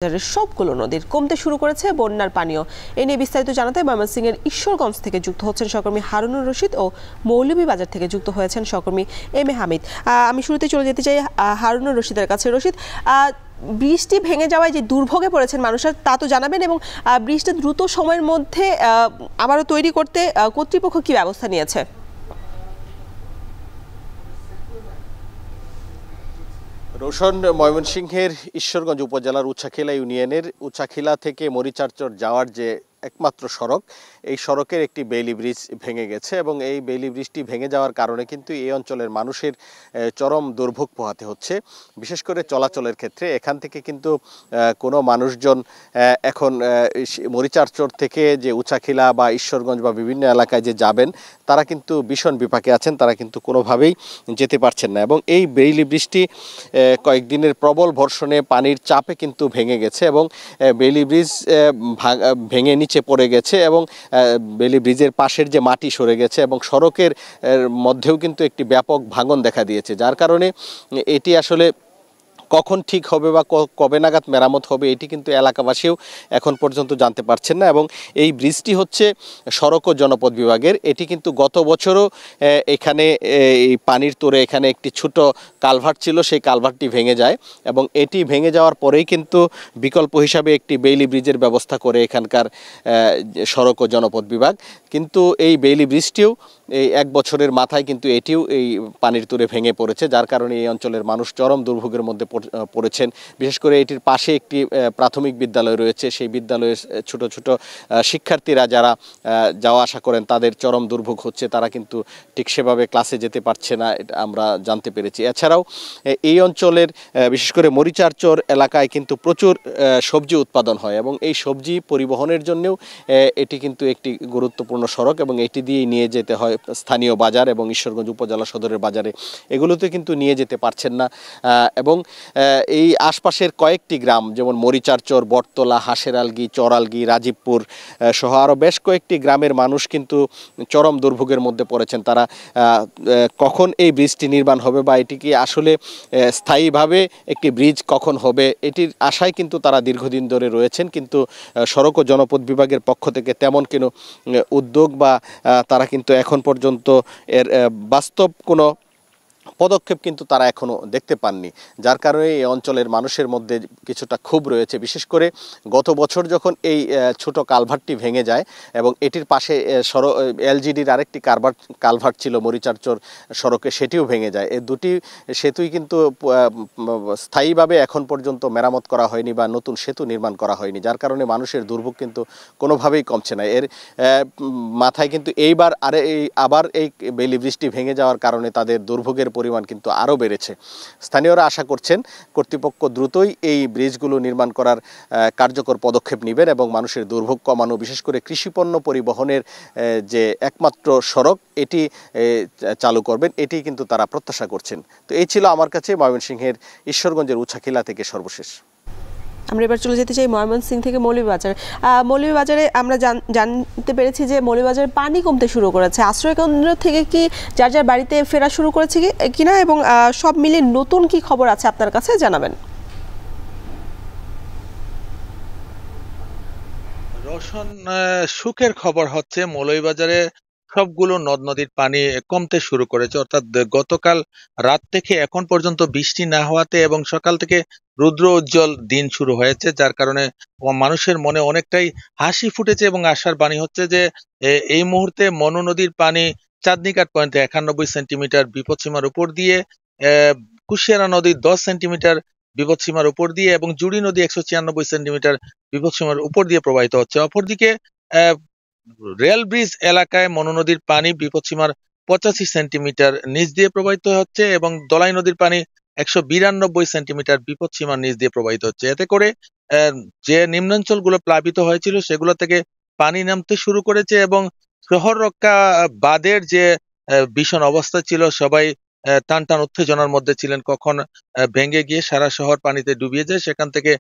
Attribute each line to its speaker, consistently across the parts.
Speaker 1: সবগুলো নদীর কমতে শুরু করেছে বন্যার পানীয়। এ নিয়ে বিস্তারিত জানাতে ময়মনসিংহের ঈশ্বরগঞ্জ থেকে যুক্ত হচ্ছেন সহকর্মী হারুনুর রশিদ ও মৌলভীবাজার থেকে যুক্ত হয়েছেন সহকর্মী এম এ হামিদ। আমি শুরুতে চলে যেতে চাই হারুনুর রশিদের কাছে। রশিদ, বৃষ্টি ভেঙে যাওয়ায় যে দুর্ভোগে পড়েছেন মানুষের তা তো জানাবেন, এবং বৃষ্টি দ্রুত সময়ের মধ্যে আবারও তৈরি করতে কর্তৃপক্ষ কি ব্যবস্থা নিয়েছে?
Speaker 2: রোশন, ময়মনসিংহের ঈশ্বরগঞ্জ উপজেলার উচ্ছাখিলা ইউনিয়নের উচ্ছাখিলা থেকে মরিচারচর যাওয়ার যে একমাত্র সড়ক, এই সড়কের একটি বেইলি ব্রিজ ভেঙে গেছে এবং এই বেইলি ব্রিজটি ভেঙে যাওয়ার কারণে কিন্তু এই অঞ্চলের মানুষের চরম দুর্ভোগ পোহাতে হচ্ছে। বিশেষ করে চলাচলের ক্ষেত্রে এখান থেকে কিন্তু কোনো মানুষজন এখন মরিচারচর থেকে যে উচ্ছাখিলা বা ঈশ্বরগঞ্জ বা বিভিন্ন এলাকায় যে যাবেন তারা কিন্তু ভীষণ বিপাকে আছেন, তারা কিন্তু কোনোভাবেই যেতে পারছেন না। এবং এই বেইলি ব্রিজটি কয়েকদিনের প্রবল বর্ষণে পানির চাপে কিন্তু ভেঙে গেছে এবং বেইলি ব্রিজ ভেঙে নিচে পড়ে গেছে এবং বেইলি ব্রিজের পাশের যে মাটি সরে গেছে এবং সড়কের মধ্যেও কিন্তু একটি ব্যাপক ভাঙন দেখা দিয়েছে, যার কারণে এটি আসলে কখন ঠিক হবে বা কবে নাগাদ মেরামত হবে এটি কিন্তু এলাকাবাসীও এখন পর্যন্ত জানতে পারছেন না। এবং এই ব্রিজটি হচ্ছে সড়ক ও জনপদ বিভাগের। এটি কিন্তু গত বছরও এখানে এই পানির তোরে এখানে একটি ছোট কালভার্ট ছিল, সেই কালভার্টটি ভেঙে যায় এবং এটি ভেঙে যাওয়ার পরেই কিন্তু বিকল্প হিসাবে একটি বেইলি ব্রিজের ব্যবস্থা করে এখানকার সড়ক ও জনপদ বিভাগ। কিন্তু এই বেইলি ব্রিজটিও এই এক বছরের মাথায় কিন্তু এটিও এই পানির তোরে ভেঙে পড়েছে, যার কারণে এই অঞ্চলের মানুষ চরম দুর্ভোগের মধ্যে পড়েছেন। বিশেষ করে এটির পাশে একটি প্রাথমিক বিদ্যালয় রয়েছে, সেই বিদ্যালয়ের ছোট ছোট শিক্ষার্থীরা যারা যাওয়া আসা করেন তাদের চরম দুর্ভোগ হচ্ছে, তারা কিন্তু ঠিক সেভাবে ক্লাসে যেতে পারছে না, এটা আমরা জানতে পেরেছি। এছাড়াও এই অঞ্চলের বিশেষ করে মরিচারচর এলাকায় কিন্তু প্রচুর সবজি উৎপাদন হয় এবং এই সবজি পরিবহনের জন্যও এটি কিন্তু একটি গুরুত্বপূর্ণ সড়ক এবং এটি দিয়েই নিয়ে যেতে হয় স্থানীয় বাজার এবং ঈশ্বরগঞ্জ উপজেলা সদরের বাজারে। এগুলোতে কিন্তু নিয়ে যেতে পারছেন না এবং এই আশপাশের কয়েকটি গ্রাম যেমন মরিচারচর, বটতলা, হাঁসেরালগি, চরালগি, রাজীবপুর সহ আরও বেশ কয়েকটি গ্রামের মানুষ কিন্তু চরম দুর্ভোগের মধ্যে পড়েছেন। তারা কখন এই ব্রিজটি নির্মাণ হবে বা এটি কি আসলে স্থায়ীভাবে একটি ব্রিজ কখন হবে এটির আশায় কিন্তু তারা দীর্ঘদিন ধরে রয়েছেন, কিন্তু সড়ক ও জনপদ বিভাগের পক্ষ থেকে তেমন কোনো উদ্যোগ বা তারা কিন্তু এখন পর্যন্ত এর বাস্তব কোনো পদক্ষেপ কিন্তু তারা এখনও দেখতে পাননি, যার কারণে এই অঞ্চলের মানুষের মধ্যে কিছুটা ক্ষোভ রয়েছে। বিশেষ করে গত বছর যখন এই ছোট কালভার্টটি ভেঙে যায় এবং এটির পাশে এলজিডির আরেকটি কালভার্ট ছিল মরিচারচর সড়কে, সেটিও ভেঙে যায়। এই দুটি সেতুই কিন্তু স্থায়ীভাবে এখন পর্যন্ত মেরামত করা হয়নি বা নতুন সেতু নির্মাণ করা হয়নি, যার কারণে মানুষের দুর্ভোগ কিন্তু কোনোভাবেই কমছে না। এর মাথায় কিন্তু এইবার আবার এই বেইলি ব্রিজটি ভেঙে যাওয়ার কারণে তাদের দুর্ভোগের পরিমাণ কিন্তু আরও বেড়েছে। স্থানীয়রা আশা করছেন কর্তৃপক্ষ দ্রুতই এই ব্রিজগুলো নির্মাণ করার কার্যকর পদক্ষেপ নেবেন এবং মানুষের দুর্ভোগ কমানো, বিশেষ করে কৃষিপণ্য পরিবহনের যে একমাত্র সড়ক এটি চালু করবেন, এটি কিন্তু তারা প্রত্যাশা করছেন। তো এই ছিল আমার কাছে ময়মনসিংহের ঈশ্বরগঞ্জের উচ্ছাখিলা থেকে সর্বশেষ।
Speaker 1: আমরা এবার চলে যেতে চাই ময়মনসিংহ থেকে মৌলভীবাজার। মৌলভীবাজারে আমরা জানতে পেরেছি যে মৌলভীবাজারে পানি কমতে শুরু করেছে। আশ্রয়কেন্দ্র থেকে কি যার যার বাড়িতে ফেরা শুরু করেছে কিনা এবং সব মিলে নতুন কি খবর আছে আপনার কাছে জানাবেন।
Speaker 3: রোশন, সুখের খবর হচ্ছে মৌলভীবাজারে সবগুলো নদ নদীর পানি কমতে শুরু করেছে, অর্থাৎ গতকাল রাত থেকে এখন পর্যন্ত বৃষ্টি না হওয়াতে এবং সকাল থেকে রুদ্র উজ্জ্বল দিন শুরু হয়েছে, যার কারণে মানুষের মনে অনেকটাই হাসি ফুটেছে এবং আশার বাণী হচ্ছে যে এই মুহূর্তে মনু নদীর পানি চাঁদনীঘাট পয়েন্টে 91 সেন্টিমিটার বিপদসীমার উপর দিয়ে, কুশিয়ারা নদী 10 সেন্টিমিটার বিপদসীমার উপর দিয়ে এবং জুড়ি নদী 196 সেন্টিমিটার বিপদসীমার উপর দিয়ে প্রবাহিত হচ্ছে। অপরদিকে রেল ব্রিজ এলাকায় মনু নদীর পানি বিপদসীমার 85 সেন্টিমিটার নিচ দিয়ে প্রবাহিত হচ্ছে এবং দলাই নদীর পানি 192 সেন্টিমিটার বিপদসীমার নিচ দিয়ে প্রবাহিত হচ্ছে। এতে করে যে নিম্নাঞ্চলগুলো প্লাবিত হয়েছিল সেগুলো থেকে পানি নামতে শুরু করেছে এবং শহর রক্ষা বাঁধের যে ভীষণ অবস্থা ছিল, সবাই টান টান উত্তেজনার মধ্যে ছিলেন কখন ভেঙে গিয়ে সারা শহর পানিতে ডুবিয়ে যায়, সেখান থেকে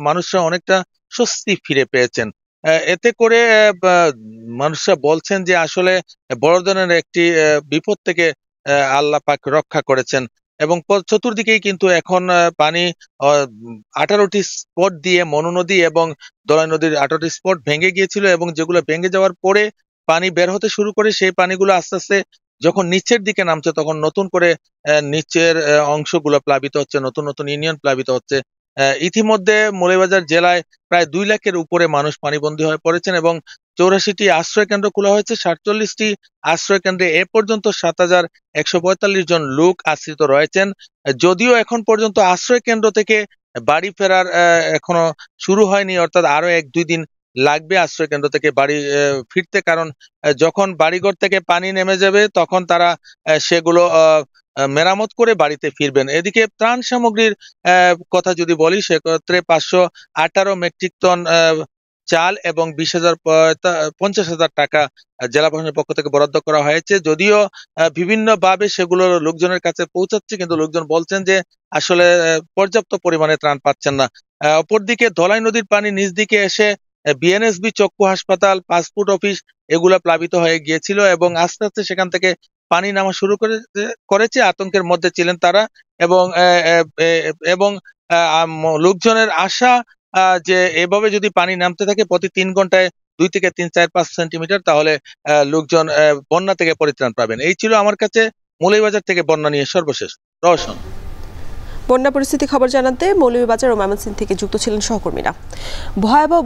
Speaker 3: মানুষরা অনেকটা স্বস্তি ফিরে পেয়েছেন। এতে করে মানুষরা বলছেন যে আসলে বড় ধরনের একটি বিপদ থেকে আল্লাহ পাক রক্ষা করেছেন এবং চতুর্দিকেই কিন্তু এখন পানি 18টি স্পট দিয়ে মনু নদী এবং দলাই নদীর 18টি স্পট ভেঙে গিয়েছিল এবং যেগুলো ভেঙে যাওয়ার পরে পানি বের হতে শুরু করে সেই পানিগুলো আস্তে আস্তে যখন নিচের দিকে নামছে তখন নতুন করে নিচের অংশগুলো প্লাবিত হচ্ছে, নতুন নতুন ইউনিয়ন প্লাবিত হচ্ছে। ইতিমধ্যে মৌলভীবাজার জেলায় প্রায় 2 লাখের উপরে মানুষ পানিবন্দী হয়ে পড়েছেন এবং 84টি আশ্রয় কেন্দ্র খোলা হয়েছে। 47টি আশ্রয় কেন্দ্রে এ পর্যন্ত 7,145 জন লোক আশ্রিত রয়েছেন। যদিও এখন পর্যন্ত আশ্রয় কেন্দ্র থেকে বাড়ি ফেরার এখনো শুরু হয়নি, অর্থাৎ আরো 1-2 দিন লাগবে আশ্রয় কেন্দ্র থেকে বাড়ি ফিরতে, কারণ যখন বাড়িঘর থেকে পানি নেমে যাবে তখন তারা সেগুলো মেরামত করে বাড়িতে ফিরবেন। এদিকে ত্রাণ সামগ্রীর কথা যদি বলি, সেক্ষেত্রে 518 মেট্রিক টন চাল এবং 50,000 টাকা জেলা প্রশাসনের পক্ষ থেকে বরাদ্দ করা হয়েছে। যদিও বিভিন্নভাবে সেগুলো লোকজনের কাছে পৌঁছাচ্ছে, কিন্তু লোকজন বলছেন যে আসলে পর্যাপ্ত পরিমাণে ত্রাণ পাচ্ছেন না। অপরদিকে ধলাই নদীর পানি নিচ দিকে এসে বিএনএসবি চক্ষু হাসপাতাল, পাসপোর্ট অফিস এগুলা প্লাবিত হয়ে গিয়েছিল এবং আস্তে আস্তে সেখান থেকে পানি নামা শুরু করেছে। আতঙ্কের মধ্যে ছিলেন তারা এবং এবং লোকজনের আশা যে এভাবে যদি পানি নামতে থাকে প্রতি 3 ঘন্টায় 2 থেকে 3, 4, 5 সেন্টিমিটার, তাহলে লোকজন বন্যা থেকে পরিত্রাণ পাবেন। এই ছিল আমার কাছে মৌলভীবাজার থেকে বন্যা নিয়ে সর্বশেষ। রওশন।
Speaker 1: বন্যা পরিস্থিতি খবর জানাতে মৌলভীবাজার ও ময়মনসিংহ থেকে যুক্ত ছিলেন সহকর্মীরা। ভয়াবহ